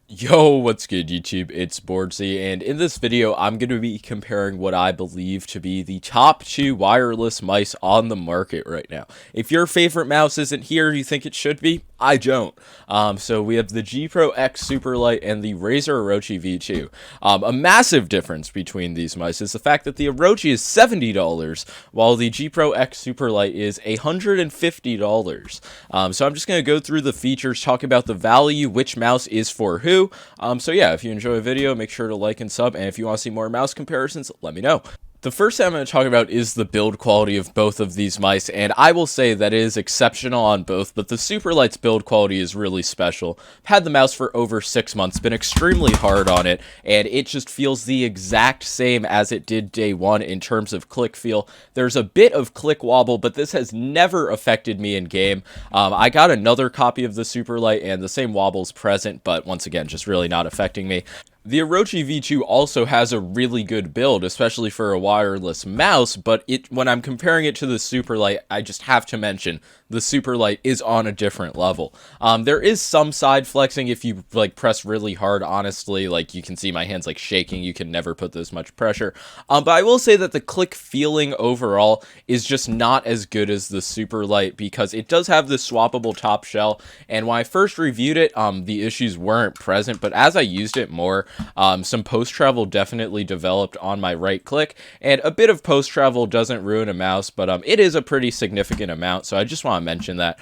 Yo, what's good YouTube? It's boardzy, and in this video I'm going to be comparing what I believe to be the top 2 wireless mice on the market right now. If your favorite mouse isn't here, you think it should be? I don't. So we have the G Pro X Superlight and the Razer Orochi V2. A massive difference between these mice is the fact that the Orochi is $70, while the G Pro X Superlight is $150. So I'm just going to go through the features, talk about the value, which mouse is for who. So yeah, if you enjoy a video, make sure to like and sub, and if you want to see more mouse comparisons, let me know. The first thing I'm going to talk about is the build quality of both of these mice, and I will say that it is exceptional on both, but the Superlight's build quality is really special. I've had the mouse for over 6 months, been extremely hard on it, and it just feels the exact same as it did day one in terms of click feel. There's a bit of click wobble, but this has never affected me in game. I got another copy of the Superlight, and the same wobble's present, but once again, just really not affecting me. The Orochi V2 also has a really good build, especially for a wireless mouse, but when I'm comparing it to the Superlight, I just have to mention the Superlight is on a different level. There is some side flexing if you press really hard, honestly. You can see my hands shaking. You can never put this much pressure. But I will say that the click feeling overall is just not as good as the Superlight because it does have this swappable top shell, and when I first reviewed it, the issues weren't present, but as I used it more, some post-travel definitely developed on my right click, and a bit of post-travel doesn't ruin a mouse, but it is a pretty significant amount, so I just want to mention that.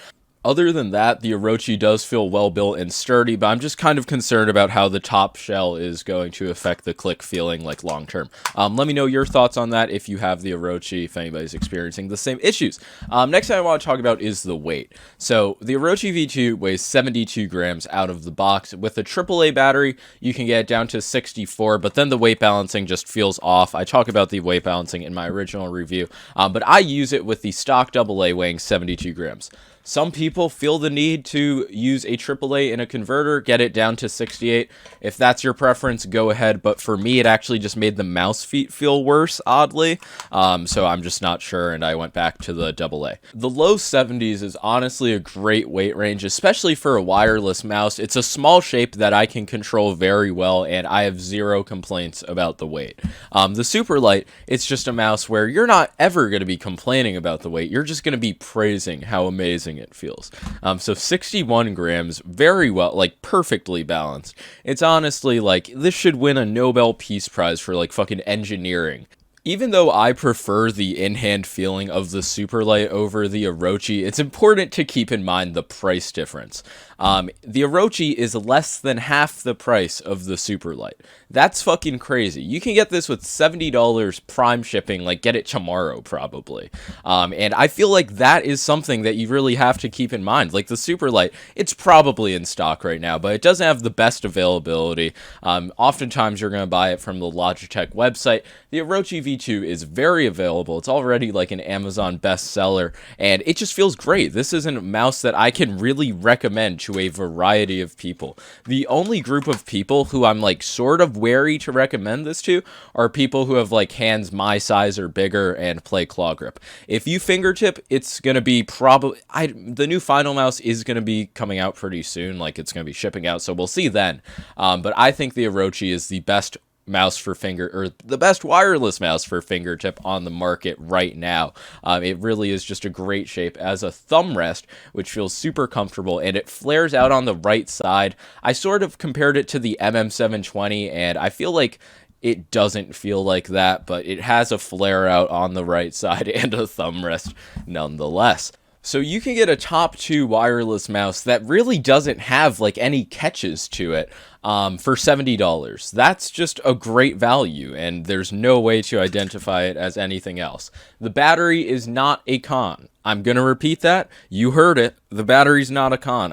Other than that, the Orochi does feel well built and sturdy, but I'm just kind of concerned about how the top shell is going to affect the click feeling long term. Let me know your thoughts on that if you have the Orochi, if anybody's experiencing the same issues. Next thing I want to talk about is the weight. So the Orochi V2 weighs 72 grams out of the box. With a AAA battery, you can get it down to 64, but then the weight balancing just feels off. I talk about the weight balancing in my original review, but I use it with the stock AA weighing 72 grams. Some people feel the need to use a AAA in a converter, get it down to 68. If that's your preference, go ahead. But for me, it actually just made the mouse feet feel worse, oddly. So I'm just not sure, and I went back to the AA. The low 70s is honestly a great weight range, especially for a wireless mouse. It's a small shape that I can control very well, and I have zero complaints about the weight. The Superlight, it's just a mouse where you're not ever going to be complaining about the weight. You're just going to be praising how amazing it feels. So 61 grams, very well, perfectly balanced. It's honestly this should win a Nobel Peace Prize for fucking engineering. Even though I prefer the in-hand feeling of the Superlight over the Orochi, it's important to keep in mind the price difference. The Orochi is less than half the price of the Superlight. That's fucking crazy. You can get this with $70 prime shipping, get it tomorrow probably. And I feel like that is something that you really have to keep in mind. The Superlight, it's probably in stock right now, but it doesn't have the best availability. Oftentimes you're going to buy it from the Logitech website. The Orochi V2 is very available. It's already an Amazon bestseller, and it just feels great. This is a mouse that I can really recommend to a variety of people. The only group of people who I'm sort of wary to recommend this to are people who have hands my size or bigger and play claw grip. If you fingertip, it's going to be the new Final Mouse is going to be coming out pretty soon. It's going to be shipping out, so we'll see then. But I think the Orochi is the best mouse for finger, or the best wireless mouse for fingertip on the market right now. It really is just a great shape as a thumb rest, which feels super comfortable, and it flares out on the right side. I sort of compared it to the MM720, and I feel like it doesn't feel like that, but it has a flare out on the right side and a thumb rest nonetheless. So you can get a top 2 wireless mouse that really doesn't have any catches to it for $70. That's just a great value, and there's no way to identify it as anything else. The battery is not a con. I'm gonna repeat that. You heard it. The battery's not a con.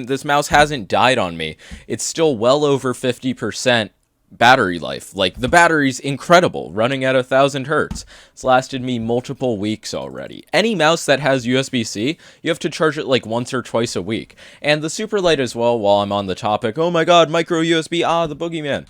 This mouse hasn't died on me. It's still well over 50%. battery life. Like, the battery's incredible, running at 1000 hertz. It's lasted me multiple weeks already. Any mouse that has USB-C, you have to charge it like once or twice a week. And the superlight as well, while I'm on the topic, oh my god, micro USB, the boogeyman.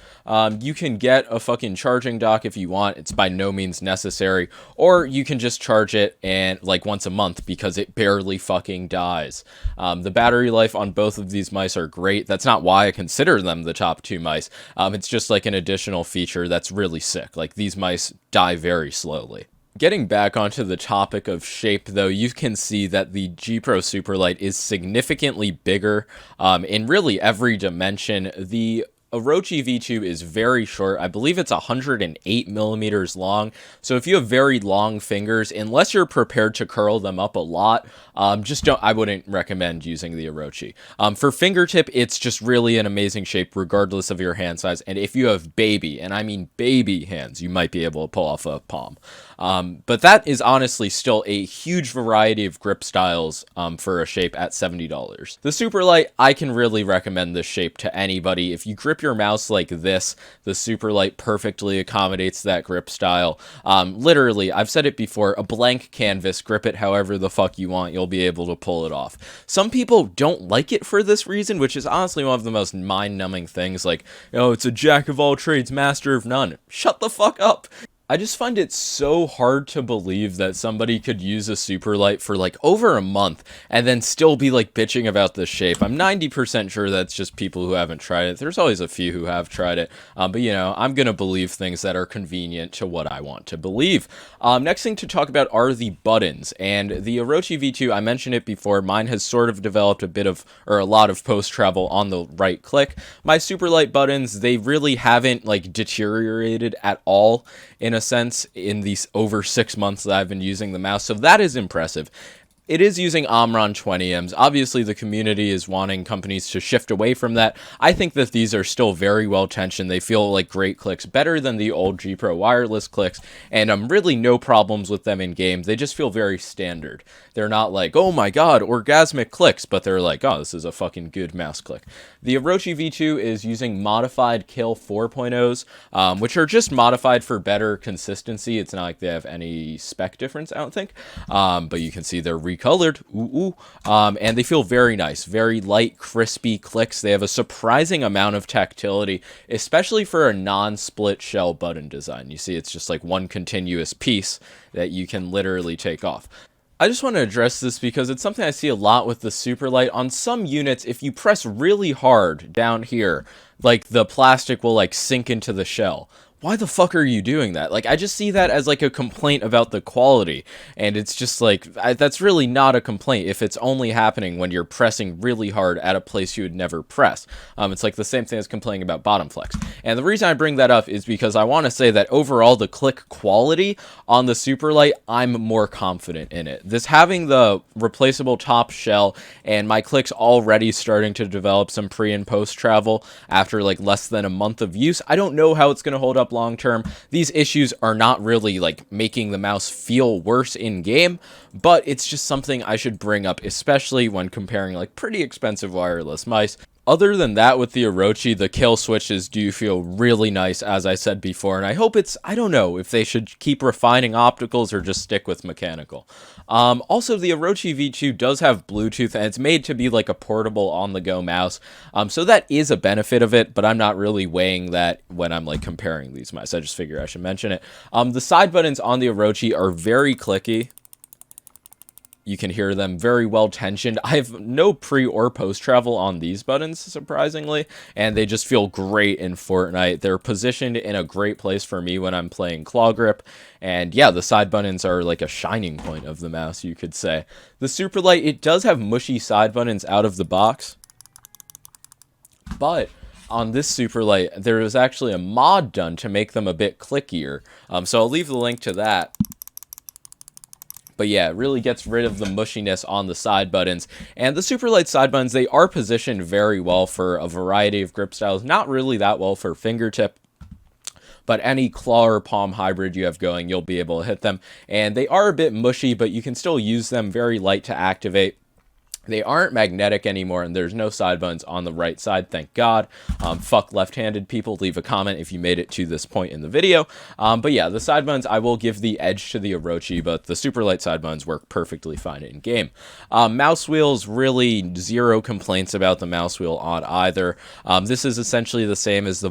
You can get a fucking charging dock if you want. It's by no means necessary. Or you can just charge it and like once a month because it barely fucking dies. The battery life on both of these mice are great. That's not why I consider them the top two mice. It's just like an additional feature that's really sick. Like, these mice die very slowly. Getting back onto the topic of shape, though, you can see that the G Pro Superlight is significantly bigger in really every dimension. The Orochi V2 is very short. I believe it's 108 millimeters long. So if you have very long fingers, unless you're prepared to curl them up a lot, I wouldn't recommend using the Orochi. For fingertip, it's just really an amazing shape regardless of your hand size. And if you have baby, and I mean baby hands, you might be able to pull off a palm. But that is honestly still a huge variety of grip styles for a shape at $70. The Superlight, I can really recommend this shape to anybody. If you grip your mouse like this, the Superlight perfectly accommodates that grip style. Literally, I've said it before, a blank canvas, grip it however the fuck you want, you'll be able to pull it off. Some people don't like it for this reason, which is honestly one of the most mind-numbing things, like, it's a jack of all trades, master of none. Shut the fuck up! I just find it so hard to believe that somebody could use a Superlight for like over a month and then still be like bitching about the shape. I'm 90% sure that's just people who haven't tried it. There's always a few who have tried it, but I'm gonna believe things that are convenient to what I want to believe. Next thing to talk about are the buttons, and the Orochi V2, I mentioned it before, mine has sort of developed a lot of post travel on the right click. My Superlight buttons, they really haven't like deteriorated at all in a sense in these over 6 months that I've been using the mouse, so that is impressive. It is using Omron 20Ms. Obviously, the community is wanting companies to shift away from that. I think that these are still very well tensioned. They feel like great clicks, better than the old G Pro wireless clicks, and really no problems with them in game. They just feel very standard. They're not like, oh my god, orgasmic clicks, but they're like, oh, this is a fucking good mouse click. The Orochi V2 is using modified Kill 4.0s, which are just modified for better consistency. It's not like they have any spec difference, I don't think, but you can see they're colored, and they feel very nice, very light, crispy clicks. They have a surprising amount of tactility, especially for a non-split shell button design. You see, it's just like one continuous piece that you can literally take off. I just want to address this because it's something I see a lot with the Superlight. On some units, if you press really hard down here, like the plastic will like sink into the shell. Why the fuck are you doing that? Like, I just see that as like a complaint about the quality, and it's just like, that's really not a complaint if it's only happening when you're pressing really hard at a place you would never press. It's like the same thing as complaining about bottom flex. And the reason I bring that up is because I want to say that overall the click quality on the Superlight, I'm more confident in it. This having the replaceable top shell and my clicks already starting to develop some pre and post travel after like less than a month of use, I don't know how it's going to hold up long term. These issues are not really like making the mouse feel worse in game, but it's just something I should bring up, especially when comparing like pretty expensive wireless mice. Other than that, with the Orochi, the kill switches do feel really nice, as I said before, and I hope I don't know if they should keep refining opticals or just stick with mechanical. Also, the Orochi V2 does have Bluetooth, and it's made to be like a portable on-the-go mouse, so that is a benefit of it, but I'm not really weighing that when I'm like comparing these mice. I just figure I should mention it. The side buttons on the Orochi are very clicky. You can hear them very well tensioned. I have no pre or post travel on these buttons, surprisingly, and they just feel great in Fortnite. They're positioned in a great place for me when I'm playing claw grip, and yeah, the side buttons are like a shining point of the mouse, you could say. The Superlight, it does have mushy side buttons out of the box, but on this Superlight, there was actually a mod done to make them a bit clickier, so I'll leave the link to that. But yeah, it really gets rid of the mushiness on the side buttons. And the Superlight side buttons, they are positioned very well for a variety of grip styles. Not really that well for fingertip, but any claw or palm hybrid you have going, you'll be able to hit them. And they are a bit mushy, but you can still use them, very light to activate. They aren't magnetic anymore, and there's no side buttons on the right side, thank God. Fuck left-handed people. Leave a comment if you made it to this point in the video. But yeah, the side buttons, I will give the edge to the Orochi, but the superlight side buttons work perfectly fine in game. Mouse wheels, really zero complaints about the mouse wheel on either. This is essentially the same as the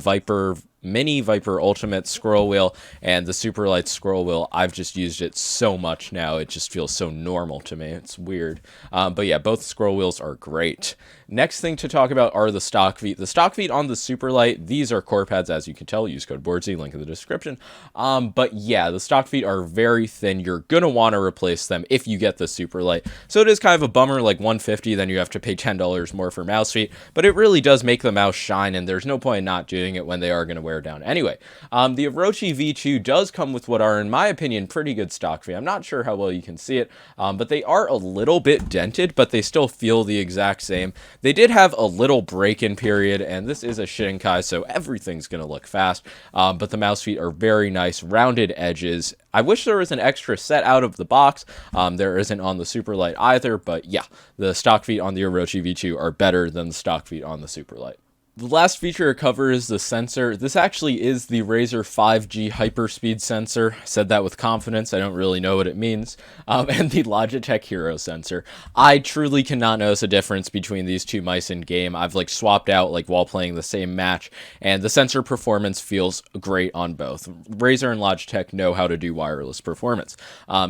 Mini Viper Ultimate scroll wheel and the Superlight scroll wheel. I've just used it so much now, it just feels so normal to me. It's weird. But yeah, both scroll wheels are great. Next thing to talk about are the stock feet. The stock feet on the Superlight, these are core pads, as you can tell. Use code boardzy, link in the description. But yeah, the stock feet are very thin. You're gonna want to replace them if you get the Superlight. So it is kind of a bummer, like $150, then you have to pay $10 more for mouse feet, but it really does make the mouse shine, and there's no point in not doing it when they are gonna wear down anyway. The Orochi V2 does come with what are, in my opinion, pretty good stock feet. I'm not sure how well you can see it, but they are a little bit dented, but they still feel the exact same. They did have a little break-in period, and this is a Shinkai, so everything's going to look fast, but the mouse feet are very nice, rounded edges. I wish there was an extra set out of the box. There isn't on the Superlight either, but yeah, the stock feet on the Orochi V2 are better than the stock feet on the Superlight. The last feature it covers is the sensor. This actually is the Razer 5G hyperspeed sensor. I said that with confidence. I don't really know what it means. And the Logitech Hero sensor. I truly cannot notice a difference between these two mice in game. I've like swapped out like while playing the same match, and the sensor performance feels great on both. Razer and Logitech know how to do wireless performance.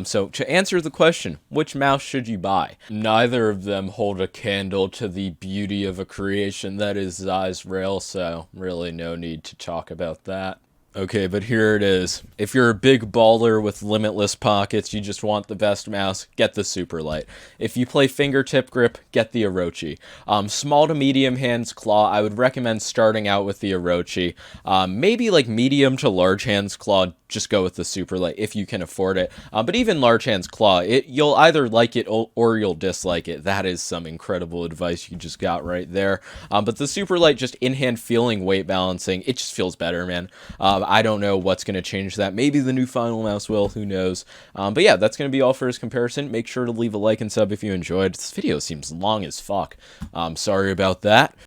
So to answer the question, which mouse should you buy? Neither of them hold a candle to the beauty of a creation that is Zeiss rail, so really no need to talk about that. Okay, but here it is. If you're a big baller with limitless pockets, you just want the best mouse, get the Superlight. If you play fingertip grip, get the Orochi. Small to medium hands claw, I would recommend starting out with the Orochi. Maybe like medium to large hands claw, just go with the Superlight if you can afford it. But even large hands claw, you'll either like it or you'll dislike it. That is some incredible advice you just got right there. But the Superlight, just in-hand feeling, weight balancing, it just feels better, man. I don't know what's going to change that. Maybe the new final mouse will, who knows. But yeah, that's going to be all for his comparison. Make sure to leave a like and sub if you enjoyed. This video seems long as fuck. Sorry about that.